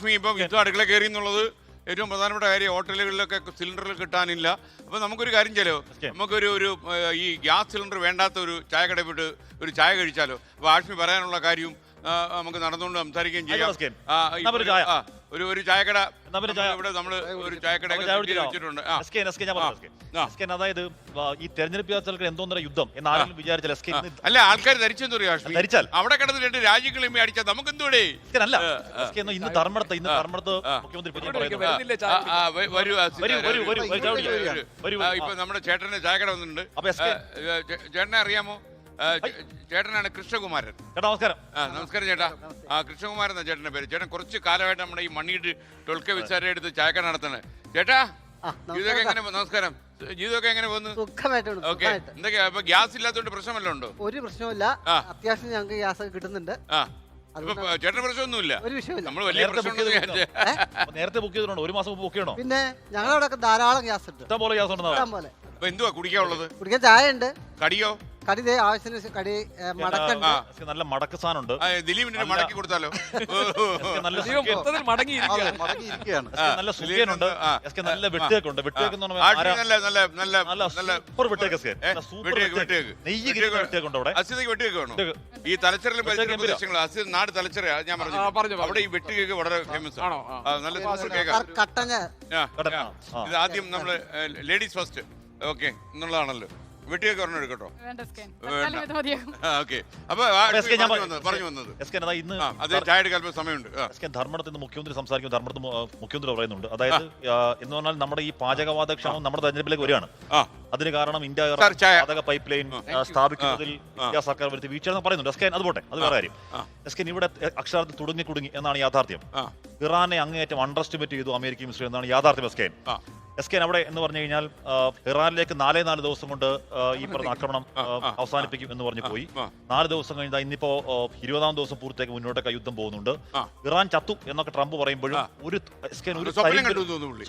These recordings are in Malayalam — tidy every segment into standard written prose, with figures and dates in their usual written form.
ഹാഷ്മി ഇപ്പം യുദ്ധം അടുക്കള കയറി എന്നുള്ളത് ഏറ്റവും പ്രധാനപ്പെട്ട കാര്യം. ഹോട്ടലുകളിലൊക്കെ സിലിണ്ടറിൽ കിട്ടാനില്ല. അപ്പോൾ നമുക്കൊരു കാര്യം ചെയ്യാലോ, നമുക്കൊരു ഈ ഗ്യാസ് സിലിണ്ടർ വേണ്ടാത്ത ഒരു ചായ കടയിൽ പോയിട്ട് ഒരു ചായ കഴിച്ചാലോ. അപ്പോൾ ഹാഷ്മി പറയാനുള്ള കാര്യവും നമുക്ക് നടന്നുകൊണ്ട് സംസാരിക്കുകയും ചെയ്യാം. ഒരു ചായക്കട ഇവിടെ നമ്മൾ ഒരു ചായക്കട വെച്ചിട്ടുണ്ട്. അതായത് ഈ തെരഞ്ഞെടുപ്പ് എന്തോന്നര യുദ്ധം എന്ന് ആരെങ്കിലും വിചാരിച്ചാൽ അല്ല, ആൾക്കാർ ധരിച്ചെന്ന് പറയും. ധരിച്ചാൽ അവിടെ കിടന്ന് 2 രാജ്യങ്ങളും അടിച്ചാൽ നമുക്ക് എന്തോടെ അല്ല. ഇന്ന് ധർമ്മടത്ത് മുഖ്യമന്ത്രി ഇപ്പൊ നമ്മുടെ ചേട്ടന് ചായക്കട വന്നിട്ടുണ്ട്. ചേട്ടനെ അറിയാമോ? ചേട്ടനാണ് കൃഷ്ണകുമാരൻ. നമസ്കാരം. നമസ്കാരം ചേട്ടാ. കൃഷ്ണകുമാരൻ എന്ന ചേട്ടന്റെ പേര്. ചേട്ടൻ കുറച്ച് കാലമായിട്ട് നമ്മുടെ ഈ മണ്ണിയിട്ട് ടൊൽക്ക വിസാര എടുത്ത് ചായക്കട നടത്തുന്നത്. ചേട്ടാ ജീവിതമൊക്കെ എങ്ങനെ? നമസ്കാരം. ജീവിതമൊക്കെ എങ്ങനെ പോകുന്നു? ഓക്കെ. എന്തൊക്കെയാ ഇപ്പൊ ഗ്യാസ് ഇല്ലാത്തതുകൊണ്ട് പ്രശ്നമല്ലോ ഉണ്ടോ? ഒരു പ്രശ്നമില്ല, അത്യാവശ്യം ഞങ്ങൾക്ക് ഗ്യാസ് കിട്ടുന്നുണ്ട്. ചേട്ടന് പ്രശ്നമൊന്നുമില്ല. ഒരു വിഷയമില്ല. നമ്മൾ വലിയ നേരത്തെ ബുക്ക് ചെയ്തിട്ടുണ്ടോ? 1 മാസം ബുക്ക് ചെയ്യണോ? പിന്നെ ഞങ്ങളവിടെ ധാരാളം ഗ്യാസ് ഉണ്ട്. ഇഷ്ടം പോലെ ഗ്യാസ് പോലെ. എന്തുവാ കുടിക്കാനുള്ളത്? കുടിക്കാൻ ചായ ഉണ്ട്. കടിയോ? കടി ആവശ്യത്തിന് കടി മടക്കുണ്ട്. നല്ല മടക്ക് സാധനമുണ്ട്. ദിലീപിന് മടക്കി കൊടുത്താലോ? നല്ല സുഖിയനുണ്ട്. നല്ല വെട്ടേക്കുണ്ട്. ഈ തലച്ചറിലും പ്രദേശങ്ങൾ നാട് തലച്ചറ ഞാൻ പറഞ്ഞു. അവിടെ ഈ വെട്ട് കേക്ക് വളരെ ഫേമസ് ആണ്. നല്ല സൂപ്പർ കേക്ക്. ഇത് ആദ്യം നമ്മള് ലേഡീസ് ഫസ്റ്റ് ഓക്കെ എന്നുള്ളതാണല്ലോ. വെട്ടിയൊക്കെ ഒരെണ്ണം എടുക്കട്ടോ. ധർമ്മടത്ത് മുഖ്യമന്ത്രി സംസാരിക്കും. ധർമ്മടത്ത് മുഖ്യമന്ത്രി പറയുന്നുണ്ട്, അതായത് എന്ന് പറഞ്ഞാൽ നമ്മുടെ ഈ പാചകവാത ക്ഷാമം നമ്മുടെ തെരഞ്ഞെടുപ്പിലേക്ക് വരികയാണ്. അതിന് കാരണം ഇന്ത്യ പാചക പൈപ്പ് ലൈൻ സ്ഥാപിക്കുന്നതിൽ ഇന്ത്യ സർക്കാർ വരുത്തി വീഴ്ച പറയുന്നുണ്ട്. എസ്കേൻ അത് പോട്ടെ, അത് വേറെ കാര്യം. എസ്കേൻ ഇവിടെ അക്ഷരാർത്ഥത്തിൽ കുടുങ്ങി എന്നാണ് യാഥാർത്ഥ്യം. ഇറാനെ അങ്ങേയറ്റം അണ്ടർ എസ്റ്റിമേറ്റ് ചെയ്തു അമേരിക്കയും ഇസ്രയേലും എന്നാണ് യാഥാർത്ഥ്യം. എസ്കേൻ അവിടെ എന്ന് പറഞ്ഞു കഴിഞ്ഞാൽ ഇറാനിലേക്ക് 4 ദിവസം കൊണ്ട് ഈ പറഞ്ഞ ആക്രമണം അവസാനിപ്പിക്കും എന്ന് പറഞ്ഞു പോയി. 4 ദിവസം കഴിഞ്ഞാൽ ഇന്നിപ്പോ 20ാം ദിവസം പൂർത്തിയാക്കി മുന്നോട്ടൊക്കെ യുദ്ധം പോകുന്നുണ്ട്. ഇറാൻ ചത്തു എന്നൊക്കെ ട്രംപ് പറയുമ്പോഴും ഒരു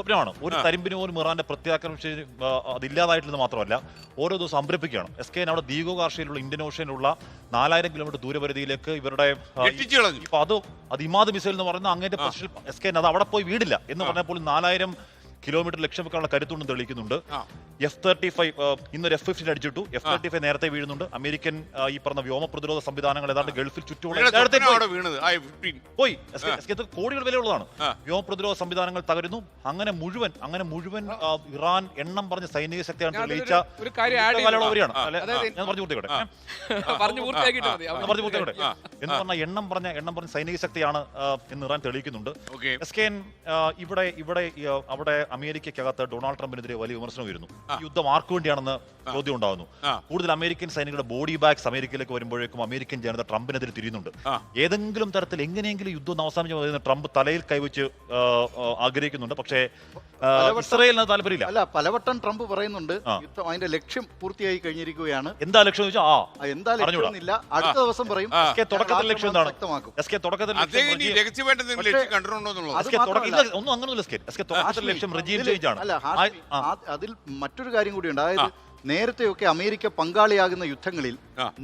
സ്വപ്നമാണ്. ഒരു തരിമ്പിന് പോലും ഇറാന്റെ പ്രത്യാക്രമണം അതില്ലാതായിട്ടുള്ളത് മാത്രമല്ല ഓരോ ദിവസം സംരംഭിക്കുകയാണ്. എസ്കേൻ അവിടെ ദീർഘകാർഷയിലുള്ള ഇന്ത്യൻ ഓഷ്യനിലുള്ള 4000 കിലോമീറ്റർ ദൂരപരിധിയിലേക്ക് ഇവരുടെ ഇപ്പൊ അത് ഇമാദ് മിസൈൽ എന്ന് പറയുന്ന അങ്ങേറ്റ എസ്കേൻ അത് അവിടെ പോയി വീടില്ല എന്ന് പറഞ്ഞപ്പോൾ 4000 കിലോമീറ്റർ ലക്ഷ്യം വെക്കാനുള്ള കരുത്തുണ്ടെന്ന് തെളിയിക്കുന്നുണ്ട്. F-35 ഇന്നൊരു F-15 അടിച്ചിട്ടു. F-35 നേരത്തെ വീഴുന്നുണ്ട്. അമേരിക്കൻ ഈ പറഞ്ഞ വ്യോമ പ്രതിരോധ സംവിധാനങ്ങൾ ഏതാണ്ട് ഗൾഫിൽ ചുറ്റുമുള്ള പോയി. കോടികൾ വിലയുള്ളതാണ്. വ്യോമ പ്രതിരോധ സംവിധാനങ്ങൾ തകരുന്നു. അങ്ങനെ മുഴുവൻ ഇറാൻ എണ്ണം പറഞ്ഞ സൈനിക ശക്തിയാണ് തെളിയിച്ച വരികയാണ്. ഞാൻ പറഞ്ഞു പൂർത്തിയാക്കട്ടെ എന്ന് പറഞ്ഞ എണ്ണം പറഞ്ഞ സൈനിക ശക്തിയാണ് എന്ന് ഇറാൻ തെളിയിക്കുന്നുണ്ട്. എസ്കേൻ ഇവിടെ അവിടെ അമേരിക്കക്കകത്ത് ഡൊണാൾഡ് ട്രംപിനെതിരെ വലിയ വിമർശനം വരുന്നു. യുദ്ധം ആർക്കു വേണ്ടിയാണെന്ന് ചോദ്യം ഉണ്ടാകുന്നു. കൂടുതൽ അമേരിക്കൻ സൈനികരുടെ ബോഡി ബാഗ്സ് അമേരിക്കയിലേക്ക് വരുമ്പോഴേക്കും അമേരിക്കൻ ജനത ട്രംപിനെതിരെ തിരിയുന്നുണ്ട്. ഏതെങ്കിലും തരത്തിൽ എങ്ങനെയെങ്കിലും യുദ്ധം അവസാനിച്ച് ട്രംപ് തലയിൽ കൈവച്ച് ആഗ്രഹിക്കുന്നുണ്ട്. പക്ഷേ ഇസ്രയേലിന് താല്പര്യമില്ല. അല്ല, പലവട്ടം ട്രംപ് പറയുന്നുണ്ട് യുദ്ധം അതിന്റെ ലക്ഷ്യം പൂർത്തിയായി കഴിഞ്ഞിരിക്കുകയാണ്. എന്താ ലക്ഷ്യം എന്താ ലക്ഷ്യം ഇല്ല, അടുത്ത ദിവസം പറയും. തുടക്കത്തിൽ ലക്ഷ്യം എന്താണ്? ഒന്നും അങ്ങനെയുള്ള ലക്ഷ്യം റെജീം ചേഞ്ച് ആണ്. അതിൽ മറ്റൊരു കാര്യം കൂടിയുണ്ട്. അതായത് നേരത്തെയൊക്കെ അമേരിക്ക പങ്കാളിയാകുന്ന യുദ്ധങ്ങളിൽ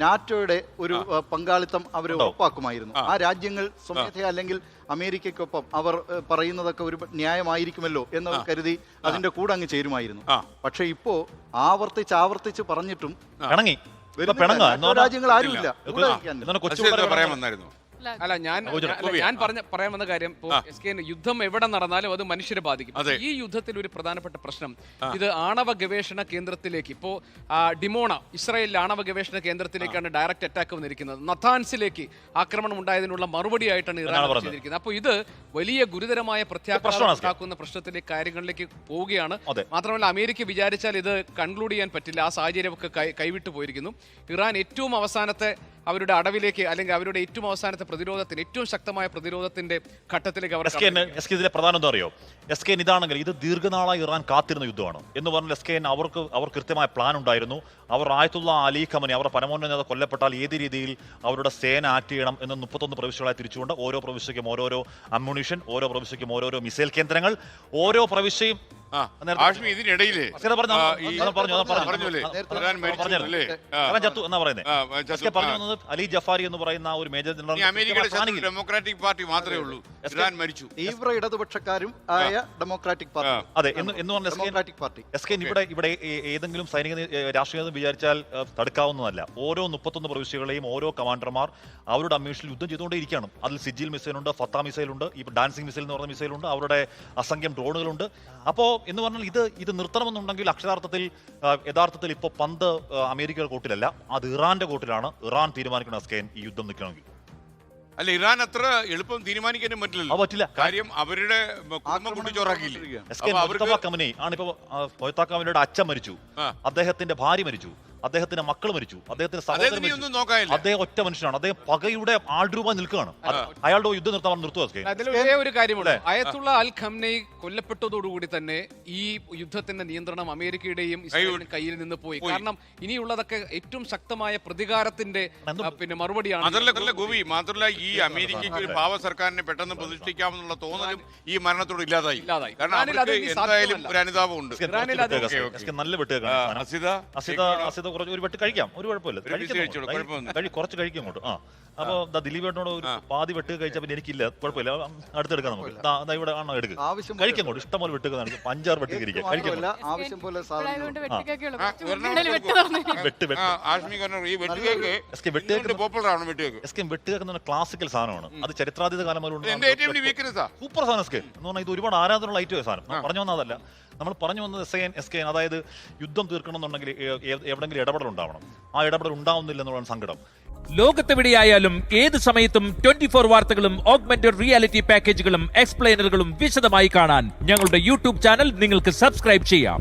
നാറ്റോയുടെ ഒരു പങ്കാളിത്തം അവർ ഉറപ്പാക്കുമായിരുന്നു. ആ രാജ്യങ്ങൾ സ്വമേധയാ അല്ലെങ്കിൽ അമേരിക്കയ്ക്കൊപ്പം അവർ പറയുന്നതൊക്കെ ഒരു ന്യായമായിരിക്കുമല്ലോ എന്ന് കരുതി അതിന്റെ കൂടെ അങ്ങ് ചേരുമായിരുന്നു. പക്ഷെ ഇപ്പോ ആവർത്തിച്ച് പറഞ്ഞിട്ടും രാജ്യങ്ങൾ ആരുമില്ല. അല്ല, ഞാൻ പറയാൻ വന്ന കാര്യം, യുദ്ധം എവിടെ നടന്നാലും അത് മനുഷ്യരെ ബാധിക്കും. ഈ യുദ്ധത്തിൽ ഒരു പ്രധാനപ്പെട്ട പ്രശ്നം, ഇത് ആണവ ഗവേഷണ കേന്ദ്രത്തിലേക്ക്, ഇപ്പോ ഡിമോണ ഇസ്രായേലിലെ ആണവ ഗവേഷണ കേന്ദ്രത്തിലേക്കാണ് ഡയറക്റ്റ് അറ്റാക്ക് വന്നിരിക്കുന്നത്. നഥാൻസിലേക്ക് ആക്രമണം ഉണ്ടായതിനുള്ള മറുപടിയായിട്ടാണ് ഇറാൻ ചെയ്തിരിക്കുന്നത്. അപ്പോൾ ഇത് വലിയ ഗുരുതരമായ പ്രത്യാഘാതം ഉണ്ടാക്കുന്ന പ്രശ്നത്തിലേക്ക് കാര്യങ്ങളിലേക്ക് പോവുകയാണ്. മാത്രമല്ല, അമേരിക്ക വിചാരിച്ചാൽ ഇത് കൺക്ലൂഡ് ചെയ്യാൻ പറ്റില്ല. ആ സാഹചര്യമൊക്കെ കൈവിട്ടു പോയിരിക്കുന്നു. ഇറാൻ ഏറ്റവും അവസാനത്തെ അവരുടെ അടവിലേക്ക്, അല്ലെങ്കിൽ അവരുടെ ഏറ്റവും അവസാനത്തെ പ്രതിരോധത്തിന്, ഏറ്റവും ശക്തമായ പ്രതിരോധത്തിന്റെ ഘട്ടത്തിലേക്ക് അവർ ഇതിലെ പ്രധാനം എന്താ അറിയോ? എസ്കേൻ ഇതാണെങ്കിൽ ഇത് ദീർഘനാളായി ഇറാൻ കാത്തിരുന്ന യുദ്ധമാണ് എന്ന് പറഞ്ഞാൽ എസ്കേൻ അവർ കൃത്യമായ പ്ലാൻ ഉണ്ടായിരുന്നു. അവർ ആയത്തുള്ള അലി ഖമനി അവരുടെ പരമോന്നത നേതാവ് കൊല്ലപ്പെട്ടാൽ ഏത് രീതിയിൽ അവരുടെ സേന ആക്ട് ചെയ്യണം എന്ന് 31 പ്രവിശ്യകളായി തിരിച്ചുകൊണ്ട് ഓരോ പ്രവിശ്യയ്ക്കും ഓരോരോ അമ്മുണിഷൻ, ഓരോ പ്രവിശ്യയ്ക്കും ഓരോരോ മിസൈൽ കേന്ദ്രങ്ങൾ, ഓരോ പ്രവിശ്യയും നേരത്തെ ആഷ്മി ഇതിനിടയില് അസ്കർ പറഞ്ഞു, പറഞ്ഞല്ലേ ഇറാൻ മരിച്ചല്ലേ? ഇറാൻ ചത്തു എന്നാ പറയുന്നത്. അസ്കർ പറഞ്ഞു വന്നത് അലി ജഫാരി എന്ന് പറയുന്ന ഒരു മേജർ ഈ ജനറൽ അമേരിക്കയുടെ ശത്രു ഡെമോക്രാറ്റിക് പാർട്ടി മാത്രമേ ഉള്ളൂ. ഇറാൻ മരിച്ചു. തീവ്ര ഇടതുപക്ഷക്കാരും ആയ ഡെമോക്രാറ്റിക് പാർട്ടി. അതെ എന്ന് പറഞ്ഞ ഡെമോക്രാറ്റിക് പാർട്ടി എസ്കേൻ ഇവിടെ ഏതെങ്കിലും സൈനിക രാഷ്ട്രീയം വിചാരിച്ചാൽ തടുക്കാവുന്നതല്ല. ഓരോ 31 പ്രവിശ്യകളെയും ഓരോ കമാൻഡർമാർ അവരുടെ അന്വേഷണത്തിൽ യുദ്ധം ചെയ്തുകൊണ്ടേയിരിക്കുകയാണ്. അതിൽ സിജിൽ മിസൈലുണ്ട്, ഫത്ത മിസൈലുണ്ട്, ഈ ഡാൻസിംഗ് മിസൈൽ എന്ന് പറഞ്ഞ മിസൈലുണ്ട്, അവരുടെ അസംഖ്യം ഡ്രോണുകളുണ്ട്. അപ്പോൾ എന്ന് പറഞ്ഞാൽ ഇത് നിർത്തണമെന്നുണ്ടെങ്കിൽ അക്ഷരാർത്ഥത്തിൽ യഥാർത്ഥത്തിൽ ഇപ്പോൾ പന്ത് അമേരിക്കയുടെ കോട്ടിലല്ല, അത് ഇറാന്റെ കോട്ടിലാണ്. ഇറാൻ തീരുമാനിക്കണം എസ്കേൻ ഈ യുദ്ധം നിൽക്കണമെങ്കിൽ. അല്ല, ഇറാൻ അത്ര എളുപ്പം തീരുമാനിക്കാനും പറ്റില്ലല്ലോ. പറ്റില്ല. കാര്യം അവരുടെ കുടുംബം കുട്ടിച്ചോറാക്കിയില്ലേ. ഖമനയുടെ അച്ഛൻ മരിച്ചു, അദ്ദേഹത്തിന്റെ ഭാര്യ മരിച്ചു, അദ്ദേഹത്തിന്റെ മക്കൾ മരിച്ചു, അദ്ദേഹത്തിന്റെ സഹോദരൻ മരിച്ചു. അദ്ദേഹം ഒറ്റ മനുഷ്യനാണ്. അദ്ദേഹം പകയുടെ ആൾരൂപ നിൽക്കുകയാണ്. അയാളുടെ യുദ്ധം നിർത്താൻ നിർത്തുക. അതിൽ ഒരേ ഒരു കാര്യമുണ്ട്. അയത്തുള്ള അൽ ഖംനൈ കൊല്ലപ്പെട്ടതോടുകൂടി തന്നെ ഈ യുദ്ധത്തിന്റെ നിയന്ത്രണം അമേരിക്കയുടെയും ഇസ്രായേലിന്റെ കയ്യിൽ നിന്ന് പോയി. കാരണം ഇനിയുള്ളതൊക്കെ ഏറ്റവും ശക്തമായ പ്രതികാരത്തിന്റെ പിന്നെ മറുപടിയാണ്. അതല്ല ഗോപി, മാത്രമല്ല ഈ അമേരിക്കയ്ക്ക് ഒരു പാവ സർക്കാരിനെ പെട്ടെന്ന് പ്രതിഷ്ഠിക്കാമെന്നുള്ള തോന്നലും ഈ മരണത്തോട് ഇല്ലാതായി. കാരണം എന്തായാലും ഒരു അനുതാപമുണ്ട്. നല്ല വെട്ടുക കുറച്ച് ഒരു വെട്ട് കഴിക്കാം, ഒരു കുഴപ്പമില്ല, കുറച്ച് കഴിക്കും അങ്ങോട്ട്. അപ്പൊ ദിലീപേട്ടനോട് ഒരു പാതി വെട്ട് കഴിച്ചാൽ പിന്നെ എനിക്കില്ല, കുഴപ്പമില്ല, അടുത്തെടുക്കാം നമുക്ക്. ഇവിടെ ആണോ എടുക്കുക, കഴിക്കാം അങ്ങോട്ട്. ഇഷ്ടംപോലെ വെട്ടുക, 5-6 വെട്ട് കഴിക്കാം. ആവശ്യം പോലെ വെട്ടുകേക്ക് ക്ലാസിക്കൽ സാധനമാണ്. അത് ചരിത്രാതീത കാലം സൂപ്പർ സാധനം എസ്കേ എന്ന് പറഞ്ഞാൽ ഇത് ഒരുപാട് ആരാധനയുള്ള ഐറ്റം സാധനം. പറഞ്ഞു വന്നതല്ല, നമ്മൾ പറഞ്ഞു വന്നത് എസ്കേൻ. അതായത് യുദ്ധം തീർക്കണം എന്നുണ്ടെങ്കിൽ എവിടെങ്കിലും ഇടപെടൽ ഉണ്ടാവണം. ആ ഇടപെടൽ ഉണ്ടാവുന്നില്ല എന്നുള്ളതാണ് സങ്കടം. ലോകത്തെവിടെയായാലും ഏത് സമയത്തും 24 വാർത്തകളും ഓഗ്മെന്റഡ് റിയാലിറ്റി പാക്കേജുകളും എക്സ്പ്ലെയിനറുകളും വിശദമായി കാണാൻ ഞങ്ങളുടെ യൂട്യൂബ് ചാനൽ നിങ്ങൾക്ക് സബ്സ്ക്രൈബ് ചെയ്യാം.